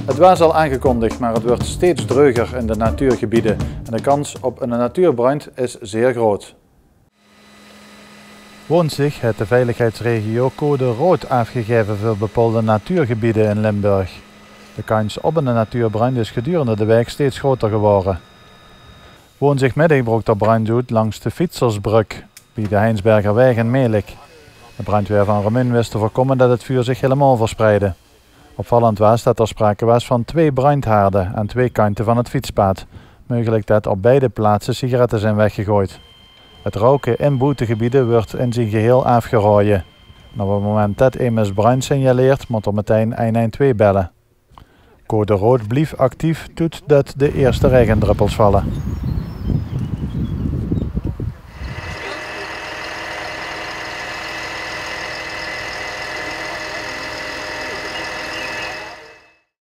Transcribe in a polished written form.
Het was al aangekondigd, maar het wordt steeds dreuger in de natuurgebieden en de kans op een natuurbrand is zeer groot. Woensdag heeft de veiligheidsregio code rood afgegeven voor bepaalde natuurgebieden in Limburg. De kans op een natuurbrand is gedurende de week steeds groter geworden. Woensdagmiddag brak de brand uit langs de Fietsersbrug bij de Heinsbergerweg in Melik. De brandweer van Remun wist te voorkomen dat het vuur zich helemaal verspreidde. Opvallend was dat er sprake was van 2 brandhaarden aan 2 kanten van het fietspad. Mogelijk dat op beide plaatsen sigaretten zijn weggegooid. Het roken in buitengebieden wordt in zijn geheel afgerooien. En op het moment dat EMS brand signaleert, moet er meteen 112 bellen. Code rood blijft actief totdat de eerste regendruppels vallen.